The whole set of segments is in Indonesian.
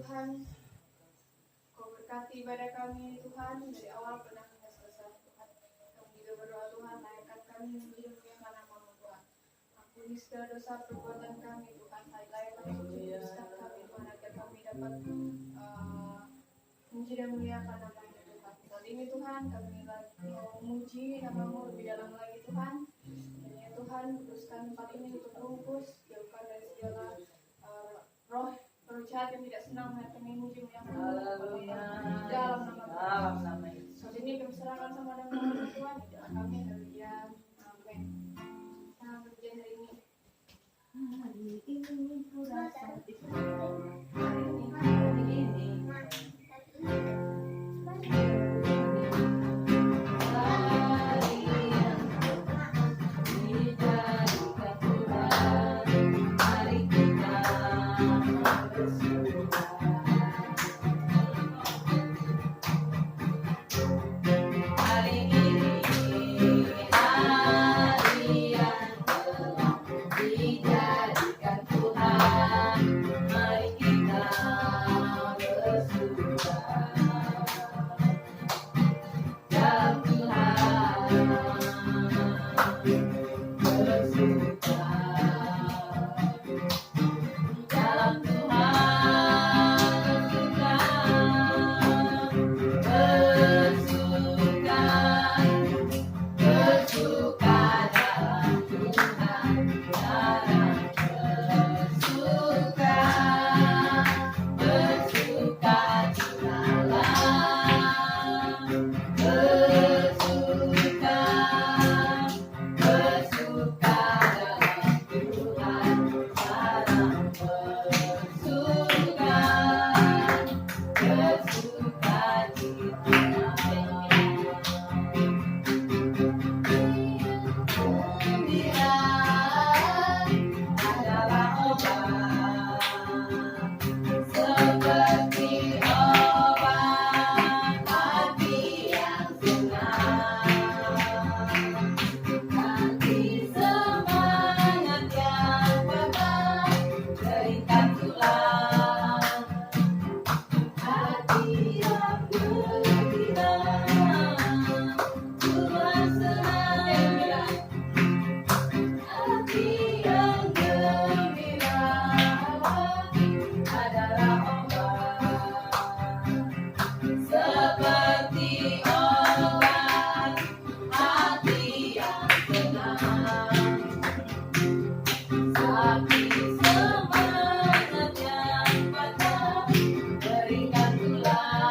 Tuhan, Kau berkati ibadah kami Tuhan dari awal pada hingga selesai Tuhan. Kami juga berdoa Tuhan, layakkan kami memuji muliakan nama-Mu Tuhan. Ampuni segala dosa perbuatan kami Tuhan, layakkan kuduskan kami Tuhan agar kami dapat memuji dan muliakan nama-Mu Tuhan. Saat ini Tuhan kami lagi mau memuji nama-Mu lebih dalam lagi Tuhan. Dan ya Tuhan, kuduskan tempat ini untuk bungkus, jauhkan dari segala roh jahat yang tidak senang melihat kami memuji muliakan dalam nama Yesus. Saat ini kami serahkan sama nama Tuhan, doa kami haleluya. Amin. Nah, pujian hari ini. Hari ini ku rasa semangat yang patah, berikan tulang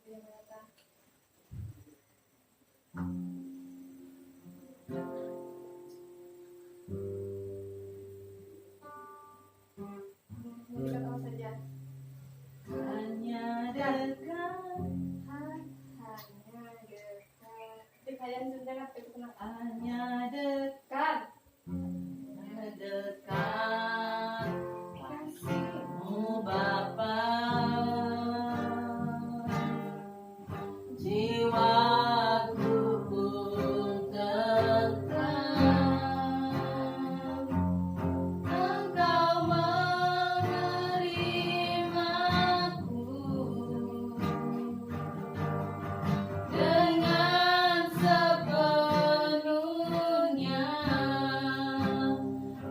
yang datang. Kita tahu saja. Hanya dekat, Hanya dekat. Tapi kalian sudah ngerti kenapa? hanya dekat, dekat kasihmu Bapa. Jiwaku pun tenang, Engkau menerimaku dengan sepenuhnya,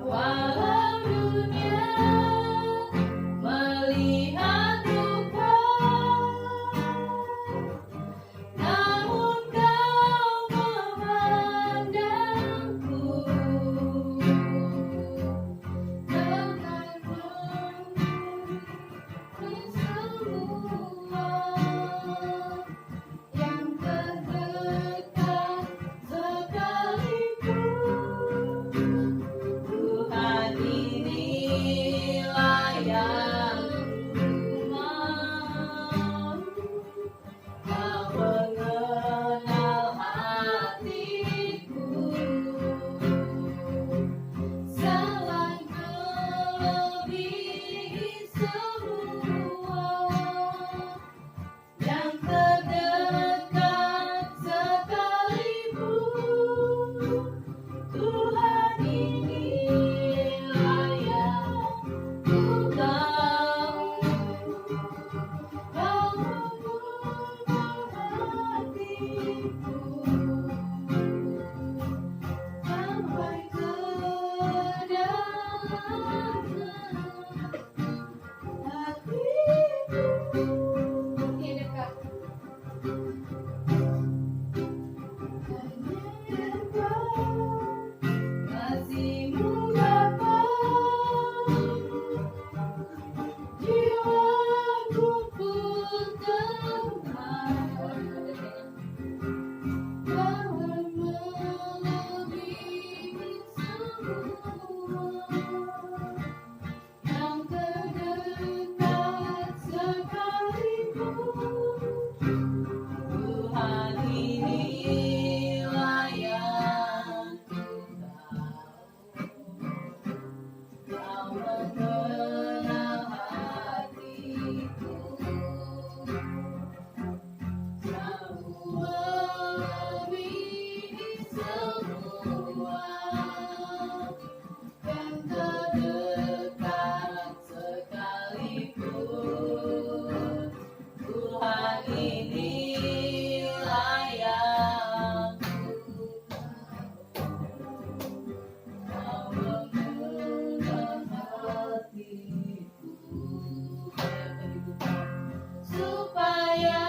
walau dunia melihat rupa, namun Kau memandangku dengan semua yang terdekat sekalipun. Tuhan, inilah yang ku mau. Kau mengenal hatiku, selain melebihi semua yang terdekat sekalipun. Tuhan, inilah yang ku tahu. Kau mengenal hatiku sampai ke dalam hatiku. Makin dekat. Kasihmu Bapa, jiwaku pun tenang, bahkan melebihi semua yang terdekat sekalipun. Tuhan, inilah yang ku tahu. Kau mengenal hatiku, jauh melebihi semua yang terdekat sekalipun. Tuhan, inilah yang ku tahu. Kau mengenal hatiku, supaya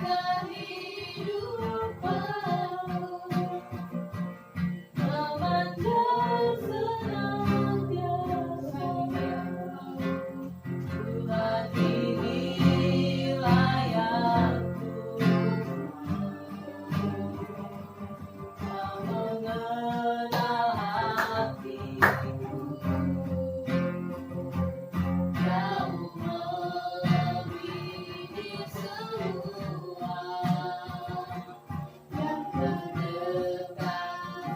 kehidupan memanjang senantiasa. Tuhan, inilah yang ku tahu. Kau mengenal hatiku, jauh melebihi semua yang terdekat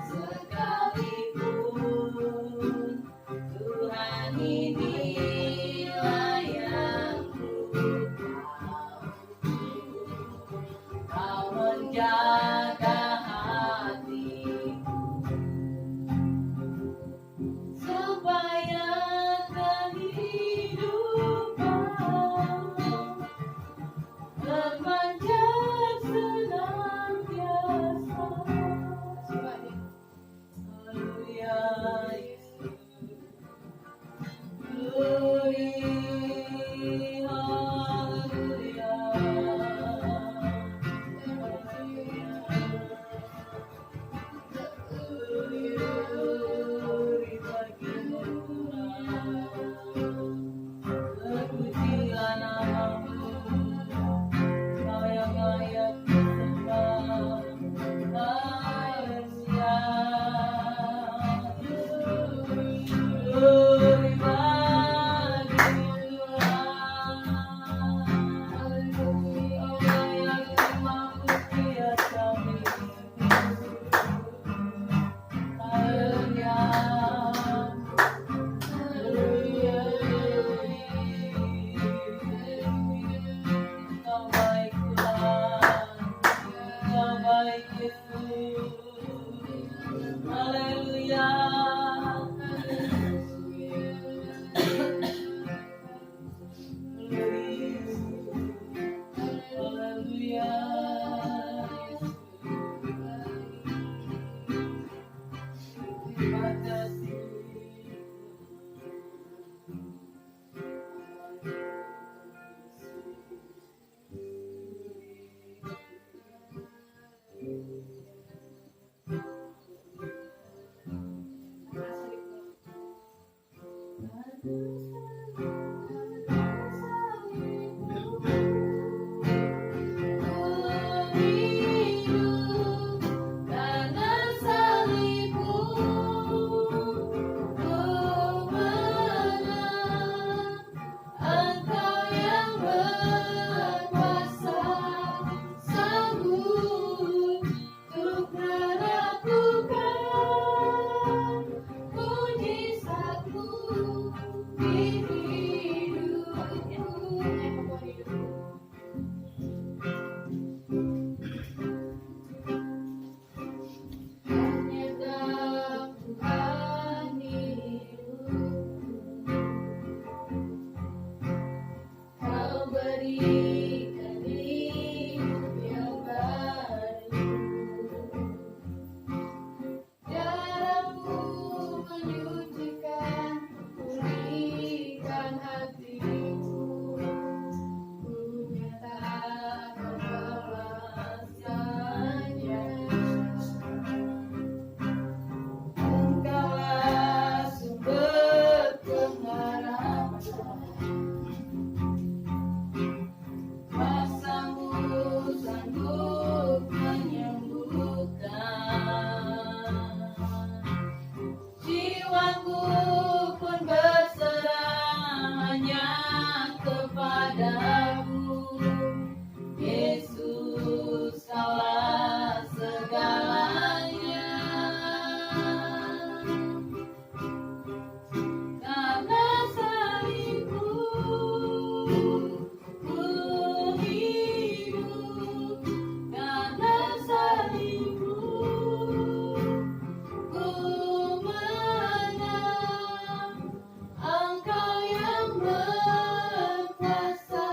sekalipun. Tuhan, inilah yang ku tahu. Kau menjaga hatiku supaya kehidupan bermanjang senantiasa. Haleluya, Yesus. Glory, haleluya. Terpujilah namamu, Kau yang Haleluya. Haleluya. Terima kasih. Karena salibmu, ku menang. Engkau yang berkuasa, sanggup untuk melakukan mujizat-Mu di hidupku. Menyergap Tuhan hidupku, Kau berikan hidup yang baru. Darah-Mu menyucikan, pulihkan hatiku. Ku nyatakan bahwasanya Engkaulah sumber pengharapan. Kuasa-Mu sanggup menyembuhkan. Jiwaku pun berserah hanya kepadamu. Yesus, Kaulah segalanya. Karena salibmu, ku hidup. Karena salibmu, ku menang. Engkau yang berkuasa,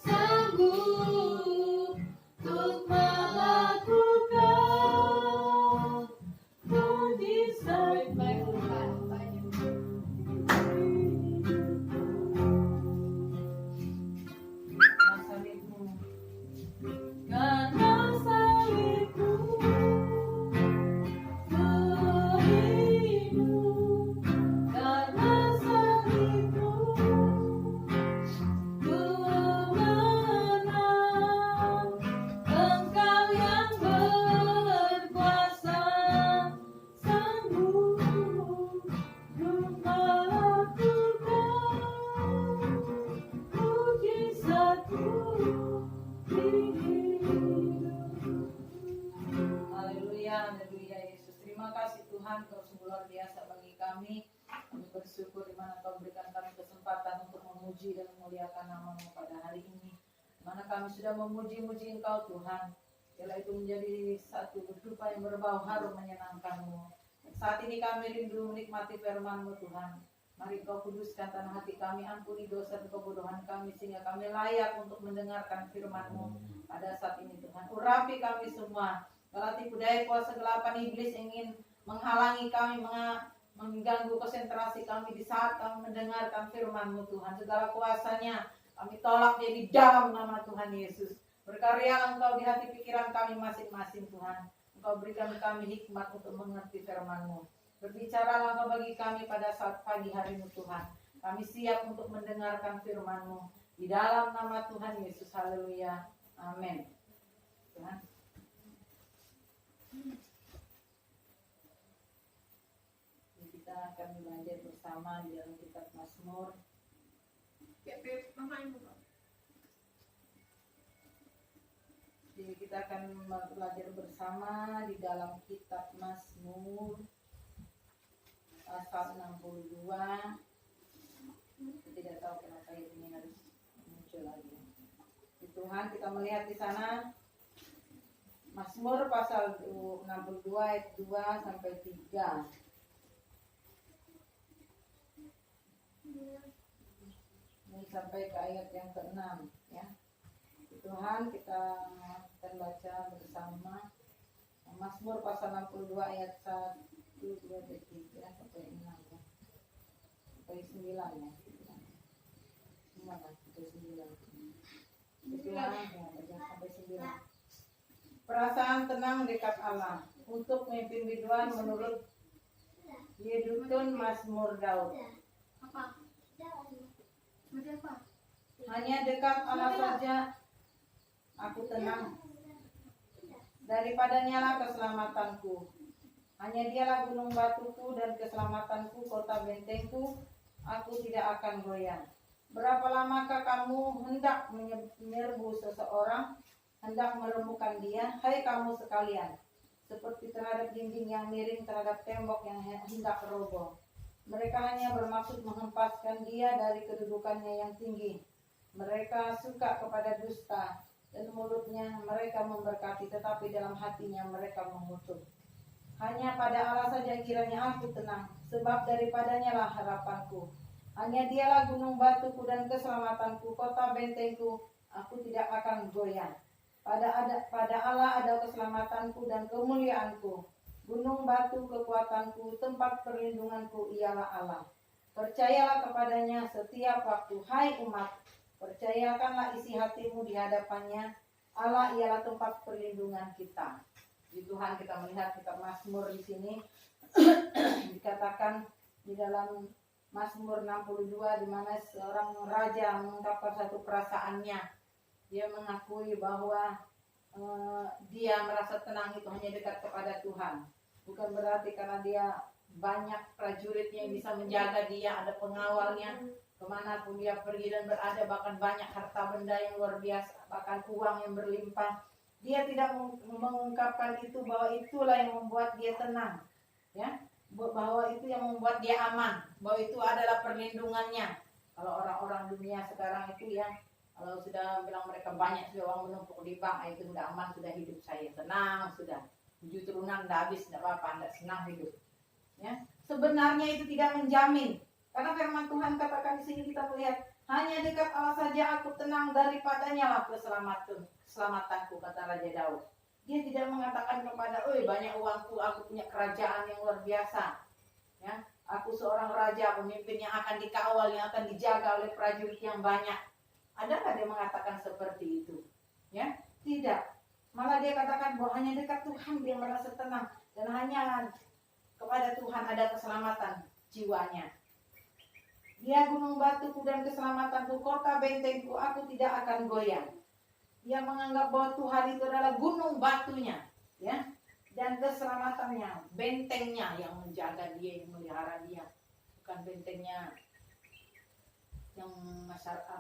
sanggup untuk melakukan mujizat. Baik Tuhan, banyak. Karena salibmu, ku hidup. Karena salibmu, ku menang. Engkau yang berkuasa, sanggup untuk melakukan mujizat-Mu di hidupku. Haleluya, haleluya Yesus. Terima kasih Tuhan, Kau sungguh luar biasa bagi kami. Kami bersyukur di mana Kau berikan kami kesempatan untuk memuji dan memuliakan nama-Mu pada hari ini. Di mana kami sudah memuji-muji Engkau Tuhan. Biarlah itu menjadi satu berdupa yang berbau harum menyenangkan-Mu. Dan saat ini kami rindu menikmati firman-Mu Tuhan. Mari Kau kuduskan tanah hati kami, ampuni dosa dan kebodohan kami sehingga kami layak untuk mendengarkan firman-Mu pada saat ini Tuhan. Urapi kami semua. Kalau tipu daya kuasa kegelapan iblis ingin menghalangi kami, mengganggu konsentrasi kami di saat kami mendengarkan firman-Mu Tuhan. Segala kuasanya kami tolak dia di dalam nama Tuhan Yesus. Berkarya Engkau di hati pikiran kami masing-masing Tuhan. Engkau berikan kami hikmat untuk mengerti firman-Mu. Berbicaralah Engkau bagi kami pada saat pagi hari-Mu Tuhan. Kami siap untuk mendengarkan firman-Mu. Di dalam nama Tuhan Yesus. Haleluya. Amin. Tuhan. Kita akan belajar bersama di dalam kitab Mazmur. Jadi kita akan belajar bersama di dalam kitab Mazmur pasal 62. Saya tidak tahu kenapa ini harus muncul lagi. Tuhan, kita melihat di sana Mazmur pasal 62 ayat 2 sampai 3. Ini sampai ke ayat yang ke-6 ya. Tuhan, kita akan baca bersama Mazmur pasal 62 ayat 1, 2, 3 sampai 6 ya. Sampai 9 ya. Sampai 9. Sampai 9. Perasaan tenang dekat Allah untuk memimpin biduan menurut Yedutun Mazmur Daud. Apa? Baca apa? Hanya dekat Allah saja aku tenang. Daripadanya lah keselamatanku. Hanya dialah gunung batuku dan keselamatanku, kota bentengku. Aku tidak akan goyah. Berapa lamakah kamu hendak menyerbu seseorang, hendak merembukan dia, hai kamu sekalian, seperti terhadap dinding yang miring terhadap tembok yang hendak roboh. Mereka hanya bermaksud menghempaskan dia dari kedudukannya yang tinggi. Mereka suka kepada dusta, dan mulutnya mereka memberkati, tetapi dalam hatinya mereka mengutuk. Hanya pada Allah saja kiranya aku tenang, sebab daripadanya lah harapanku. Hanya dialah gunung batuku dan keselamatanku, kota bentengku, aku tidak akan goyah. Pada Allah ada keselamatanku dan kemuliaanku. Gunung batu kekuatanku, tempat perlindunganku ialah Allah. Percayalah kepadanya setiap waktu, hai umat. Percayakanlah isi hatimu di hadapannya. Allah ialah tempat perlindungan kita. Di Tuhan kita melihat kitab Mazmur di sini dikatakan di dalam Mazmur 62 di mana seorang raja mengungkapkan satu perasaannya. Dia mengakui bahwa dia merasa tenang itu hanya dekat kepada Tuhan. Bukan berarti karena dia banyak prajuritnya yang bisa menjaga dia, ada pengawalnya kemanapun dia pergi dan berada, bahkan banyak harta benda yang luar biasa, bahkan uang yang berlimpah. Dia tidak mengungkapkan itu bahwa itulah yang membuat dia tenang, ya, bahwa itu yang membuat dia aman, bahwa itu adalah perlindungannya. Kalau orang-orang dunia sekarang itu ya, kalau sudah bilang mereka banyak sudah uang menumpuk di bank, itu sudah aman, sudah hidup saya tenang, sudah 7 turunan sudah habis, tidak apa-apa, Anda senang hidup. Ya, sebenarnya itu tidak menjamin, karena firman Tuhan katakan di sini kita melihat hanya dekat Allah saja aku tenang, daripadanya lah keselamatanku, kata Raja Daud. Dia tidak mengatakan kepada, oi banyak uangku, aku punya kerajaan yang luar biasa. Ya, aku seorang raja, pemimpin yang akan dikawal, yang akan dijaga oleh prajurit yang banyak. Adakah dia mengatakan seperti itu? Ya, tidak. Malah dia katakan bahwa hanya dekat Tuhan dia merasa tenang, dan hanya kepada Tuhan ada keselamatan jiwanya. Dia gunung batuku dan keselamatanku, kota bentengku, aku tidak akan goyah. Dia menganggap bahwa Tuhan itu adalah gunung batunya, ya, dan keselamatannya, bentengnya yang menjaga dia, yang melihara dia, bukan bentengnya yang masyarakat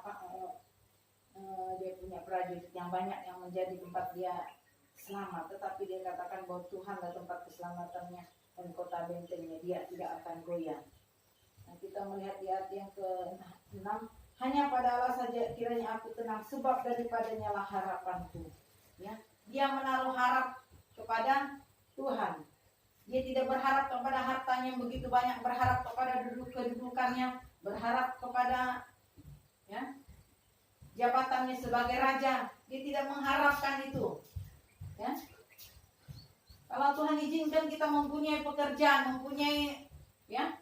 dia punya prajurit yang banyak yang menjadi tempat dia selamat, tetapi dia katakan bahwa Tuhan adalah tempat keselamatannya dan kota bentengnya, dia tidak akan goyah. Nah, kita melihat di ayat yang ke-6, hanya pada Allah saja kiranya aku tenang, sebab daripadanya lah harapanku. Ya, dia menaruh harap kepada Tuhan. Dia tidak berharap kepada hartanya yang begitu banyak, berharap kepada kedudukannya, berharap kepada ya, jabatannya sebagai raja. Dia tidak mengharapkan itu. Ya. Kalau Tuhan izinkan kita mempunyai pekerjaan, mempunyai ya,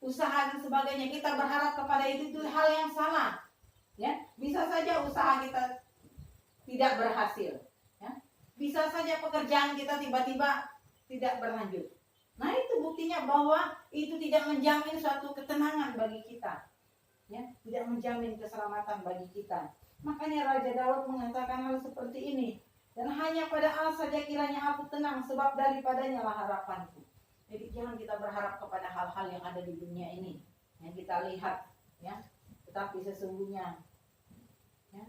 usaha dan sebagainya, kita berharap kepada itu hal yang salah. Ya, bisa saja usaha kita tidak berhasil. Ya. Bisa saja pekerjaan kita tiba-tiba tidak berlanjut. Nah, itu buktinya bahwa itu tidak menjamin suatu ketenangan bagi kita. Ya, tidak menjamin keselamatan bagi kita. Makanya Raja Daud mengatakan hal seperti ini. Dan hanya pada Allah saja kiranya aku tenang, sebab daripadanya lah harapanku. Jadi jangan kita berharap kepada hal-hal yang ada di dunia ini yang kita lihat, ya. Tetapi sesungguhnya, ya,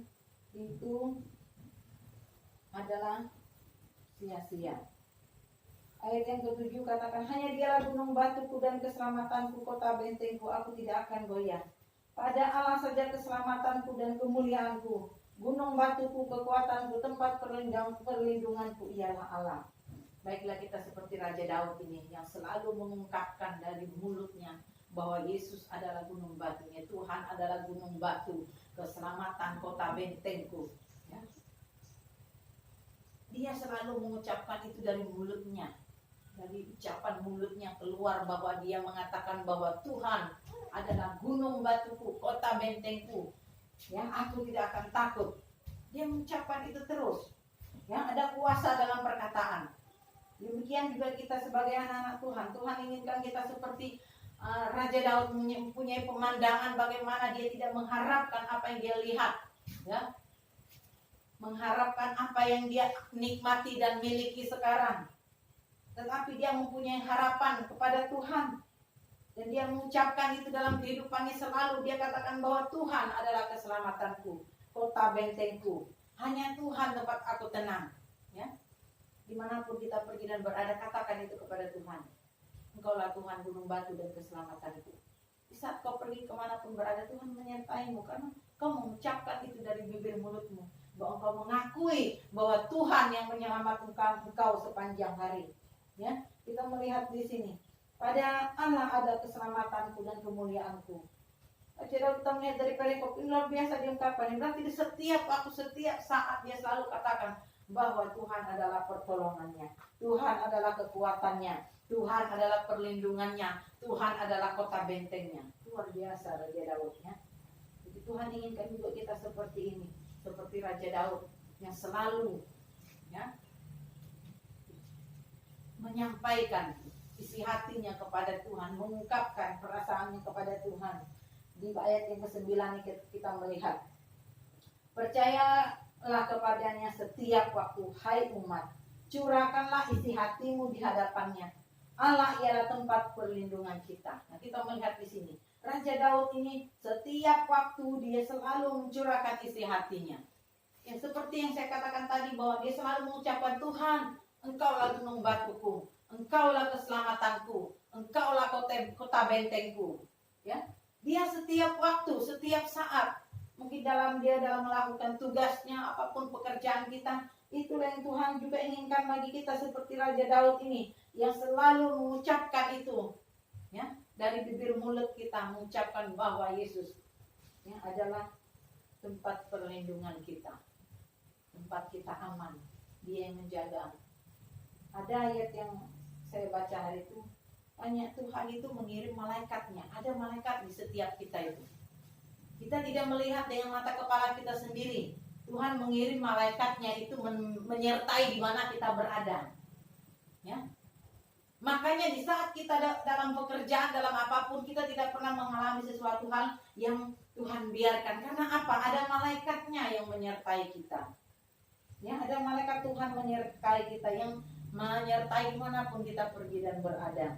itu adalah sia-sia. Ayat yang ke-7 katakan, hanya dialah gunung batuku dan keselamatanku, kota bentengku, aku tidak akan goyah. Pada Allah saja keselamatanku dan kemuliaanku. gunung batuku, kekuatanku, tempat perlindunganku ialah Allah. Baiklah kita seperti Raja Daud ini yang selalu mengungkapkan dari mulutnya bahwa Yesus adalah gunung batunya, Tuhan adalah gunung batu, keselamatan kota bentengku. Ya. Dia selalu mengucapkan itu dari mulutnya. Dari ucapan mulutnya keluar bahwa dia mengatakan bahwa Tuhan adalah gunung batuku, kota bentengku. Ya, aku tidak akan takut. Dia mengucapkan itu terus. Ya, ada kuasa dalam perkataan. Demikian juga kita sebagai anak-anak Tuhan. Tuhan inginkan kita seperti Raja Daud mempunyai pemandangan bagaimana dia tidak mengharapkan apa yang dia lihat. Ya, mengharapkan apa yang dia nikmati dan miliki sekarang. Tetapi dia mempunyai harapan kepada Tuhan. Dan dia mengucapkan itu dalam kehidupannya selalu. Dia katakan bahwa Tuhan adalah keselamatanku, kota bentengku. Hanya Tuhan tempat aku tenang. Ya. Dimanapun kita pergi dan berada, katakan itu kepada Tuhan. Engkaulah Tuhan gunung batu dan keselamatanku. Di saat kau pergi kemanapun berada, Tuhan menyertaimu. Karena kau mengucapkan itu dari bibir mulutmu. Bahwa engkau mengakui bahwa Tuhan yang menyelamatkan engkau sepanjang hari. Ya, kita melihat di sini. Pada Allah ada keselamatanku dan kemuliaanku. Jadi kita melihat dari perikop ini luar biasa diungkapkan. Berarti di setiap waktu, setiap saat dia selalu katakan bahwa Tuhan adalah pertolongannya, Tuhan adalah kekuatannya, Tuhan adalah perlindungannya, Tuhan adalah kota bentengnya. Luar biasa Raja Daud, ya. Jadi Tuhan inginkan juga kita seperti ini, seperti Raja Daud yang selalu, ya, menyampaikan isi hatinya kepada Tuhan, mengungkapkan perasaannya kepada Tuhan. Di ayat yang ke-9 kita melihat, percayalah kepadanya setiap waktu, hai umat, curahkanlah isi hatimu di hadapannya. Allah ialah tempat perlindungan kita. Nah, kita melihat di sini, Raja Daud ini setiap waktu dia selalu mencurahkan isi hatinya. Yang seperti yang saya katakan tadi, bahwa dia selalu mengucapkan, Tuhan, Engkaulah gunung batuku, Engkaulah keselamatanku, Engkaulah kota bentengku. Ya, dia setiap waktu, setiap saat, mungkin dalam melakukan tugasnya, apapun pekerjaan kita, itulah yang Tuhan juga inginkan bagi kita seperti Raja Daud ini, yang selalu mengucapkan itu, ya, dari bibir mulut kita mengucapkan bahwa Yesus, ya, adalah tempat perlindungan kita, tempat kita aman, Dia yang menjaga. Ada ayat yang saya baca hari itu, hanya Tuhan itu mengirim malaikatnya. Ada malaikat di setiap kita itu. Kita tidak melihat dengan mata kepala kita sendiri. Tuhan mengirim malaikatnya itu menyertai di mana kita berada. Ya. Makanya di saat kita dalam pekerjaan, dalam apapun, kita tidak pernah mengalami sesuatu hal yang Tuhan biarkan. Karena apa? Ada malaikatnya yang menyertai kita. Ya, ada malaikat Tuhan menyertai kita, yang menyertai dimanapun kita pergi dan berada.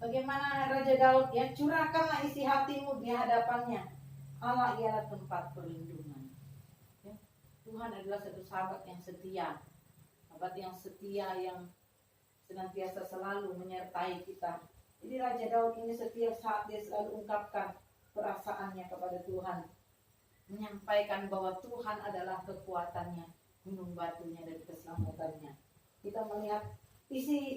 Bagaimana Raja Daud, ya, curahkanlah isi hatimu di hadapannya. Allah ialah tempat perlindungan. Ya. Tuhan adalah satu sahabat yang setia, sahabat yang setia, yang senantiasa selalu menyertai kita. Jadi Raja Daud ini setiap saat dia selalu ungkapkan perasaannya kepada Tuhan, menyampaikan bahwa Tuhan adalah kekuatannya, gunung batunya dan keselamatannya. Kita melihat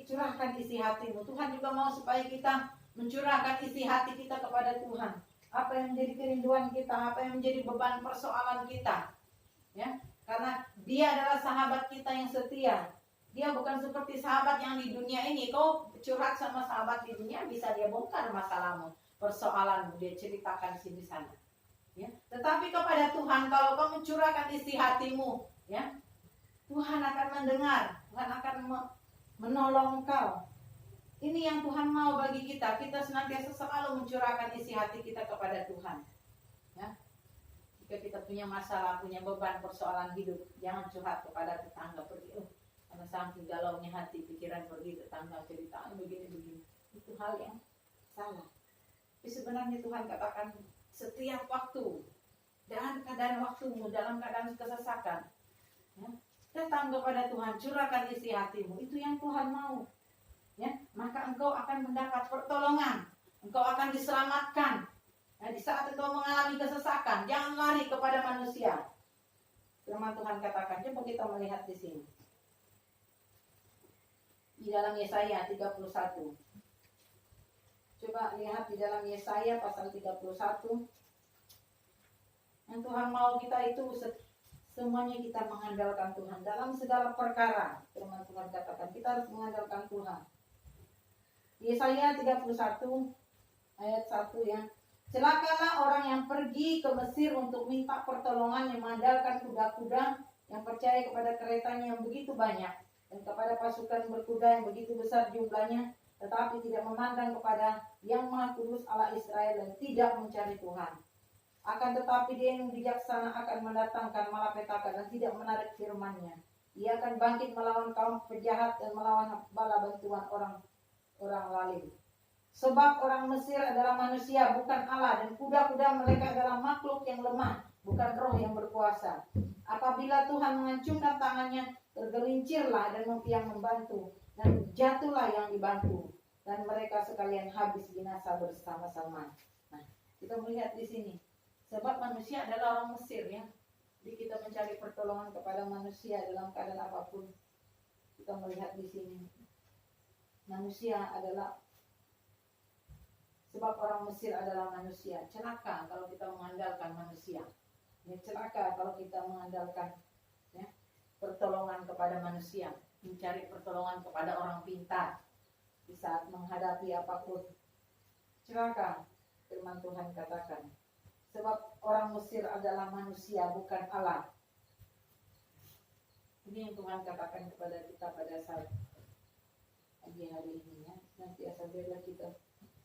curahkan isi hatimu. Tuhan juga mau supaya kita mencurahkan isi hati kita kepada Tuhan. Apa yang menjadi kerinduan kita, apa yang menjadi beban persoalan kita. Ya, karena Dia adalah sahabat kita yang setia. Dia bukan seperti sahabat yang di dunia ini. Kau curhat sama sahabat di dunia, bisa dia bongkar masalahmu, persoalanmu, dia ceritakan sini sana. Ya, tetapi kepada Tuhan, kalau kau mencurahkan isi hatimu, ya, Tuhan akan mendengar, Tuhan akan menolong engkau. Ini yang Tuhan mau bagi kita. Kita senantiasa selalu mencurahkan isi hati kita kepada Tuhan. Ya. Jika kita punya masalah, punya beban persoalan hidup, jangan curhat kepada tetangga, pergi. Karena saking galaunya hati, pikiran pergi tetangga cerita begini-begini. Itu hal yang salah. Tapi sebenarnya Tuhan katakan setiap waktu, dalam keadaan waktumu, dalam keadaan kesesakan, ya, datang kepada Tuhan, curahkan isi hatimu. Itu yang Tuhan mau. Ya, maka engkau akan mendapat pertolongan, engkau akan diselamatkan. Nah, di saat engkau mengalami kesesakan, jangan lari kepada manusia. Firman Tuhan katakan, coba kita melihat di sini. Di dalam Yesaya 31. Coba lihat di dalam Yesaya pasal 31. Yang Tuhan mau kita itu semuanya kita mengandalkan Tuhan dalam segala perkara. Firman Tuhan katakan kita harus mengandalkan Tuhan. Yesaya 31 ayat 1 ya. Celakalah orang yang pergi ke Mesir untuk minta pertolongan, yang mengandalkan kuda-kuda, yang percaya kepada keretanya yang begitu banyak, dan kepada pasukan berkuda yang begitu besar jumlahnya, tetapi tidak memandang kepada Yang Maha Kudus Allah Israel dan tidak mencari Tuhan. Akan tetapi dia yang bijaksana akan mendatangkan malapetaka dan tidak menarik firman-Nya. Ia akan bangkit melawan kaum penjahat dan melawan bala bantuan orang lalim. Sebab orang Mesir adalah manusia bukan Allah, dan kuda-kuda mereka adalah makhluk yang lemah, bukan roh yang berkuasa. Apabila Tuhan mengacungkan tangannya, tergelincirlah dan yang membantu, dan jatuhlah yang dibantu, dan mereka sekalian habis binasa bersama-sama. Nah, kita melihat di sini, sebab manusia adalah orang Mesir ya. Jadi kita mencari pertolongan kepada manusia dalam keadaan apapun. Kita melihat di sini, manusia adalah, sebab orang Mesir adalah manusia. Celaka kalau kita mengandalkan manusia. Ya, celaka kalau kita mengandalkan ya, pertolongan kepada manusia, mencari pertolongan kepada orang pintar di saat menghadapi apapun. Celaka, firman Tuhan katakan. Sebab orang Mesir adalah manusia bukan Allah. Ini yang Tuhan katakan kepada kita pada saat pagi hari ini ya. Nanti biarlah kita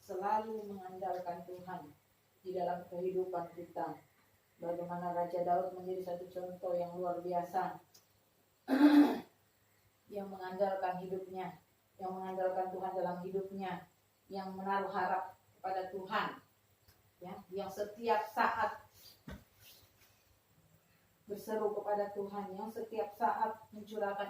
selalu mengandalkan Tuhan di dalam kehidupan kita. Bagaimana Raja Daud menjadi satu contoh yang luar biasa. Yang mengandalkan hidupnya, yang mengandalkan Tuhan dalam hidupnya, yang menaruh harap kepada Tuhan. Ya, yang setiap saat berseru kepada Tuhan, yang setiap saat mencurahkan